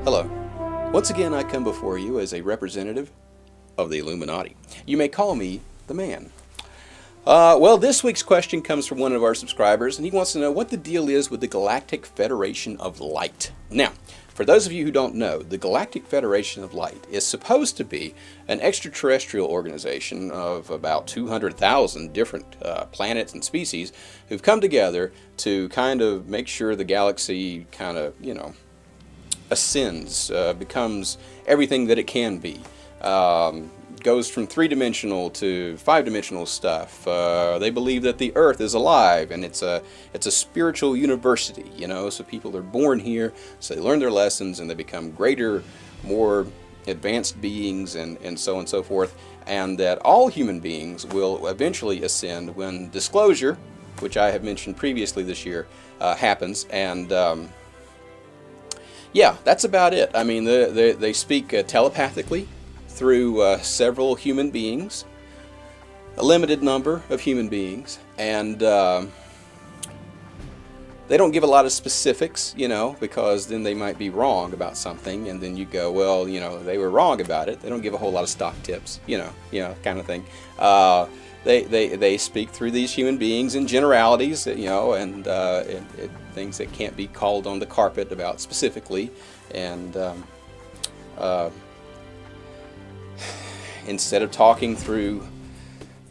Hello. Once again, I come before you as a representative of the Illuminati. You may call me the Man. Well, this week's question comes from one of our subscribers, and he wants to know what the deal is with the Galactic Federation of Light. Now, for those of you who don't know, the Galactic Federation of Light is supposed to be an extraterrestrial organization of about 200,000 different planets and species who've come together to kind of make sure the galaxy kind of, ascends, becomes everything that it can be. Goes from three-dimensional to five-dimensional stuff. They believe that the Earth is alive, and it's a spiritual university, so people are born here, so they learn their lessons, and they become greater, more advanced beings, and so on and so forth, and that all human beings will eventually ascend when disclosure, which I have mentioned previously this year, happens, and yeah, that's about it. I mean, they speak telepathically through several human beings, a limited number of human beings, and they don't give a lot of specifics, because then they might be wrong about something, and then you go, well, they were wrong about it. They don't give a whole lot of stock tips, kind of thing. They speak through these human beings in generalities, and things that can't be called on the carpet about specifically, and instead of talking through,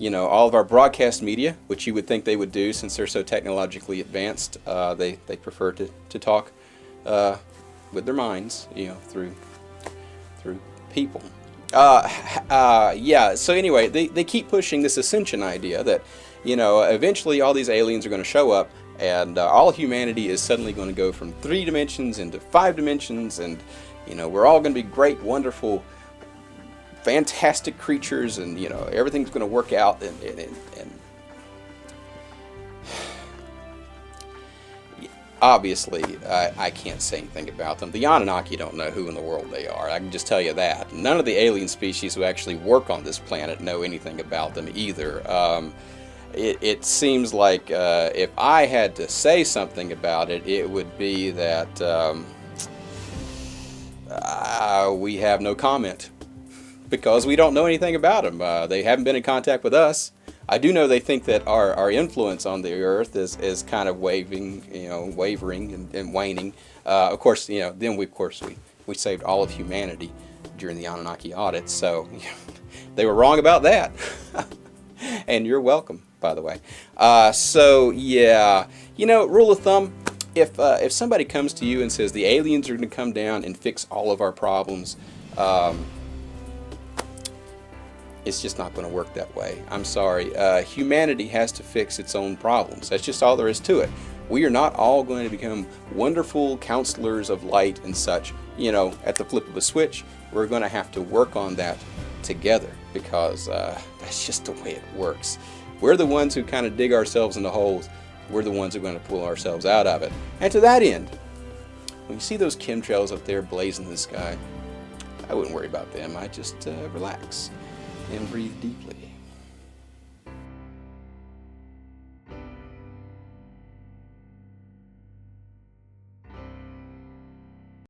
all of our broadcast media, which you would think they would do since they're so technologically advanced, they prefer to talk with their minds, through people. Yeah, so anyway, they keep pushing this ascension idea that, eventually all these aliens are going to show up, and all humanity is suddenly going to go from 3 dimensions into 5 dimensions, and, we're all going to be great, wonderful, fantastic creatures, and, everything's going to work out, and obviously, I can't say anything about them. The Anunnaki don't know who in the world they are. I can just tell you that. None of the alien species who actually work on this planet know anything about them either. It seems like if I had to say something about it, it would be that we have no comment, because we don't know anything about them. They haven't been in contact with us. I do know they think that our influence on the Earth is kind of wavering and waning. Of course, then we saved all of humanity during the Anunnaki audit, so they were wrong about that. And you're welcome, by the way. So yeah, rule of thumb: if somebody comes to you and says the aliens are going to come down and fix all of our problems, it's just not going to work that way. I'm sorry. Humanity has to fix its own problems. That's just all there is to it. We are not all going to become wonderful counselors of light and such, at the flip of a switch. We're going to have to work on that together, because that's just the way it works. We're the ones who kind of dig ourselves in the holes. We're the ones who are going to pull ourselves out of it. And to that end, when you see those chemtrails up there blazing in the sky, I wouldn't worry about them. I just relax and breathe deeply.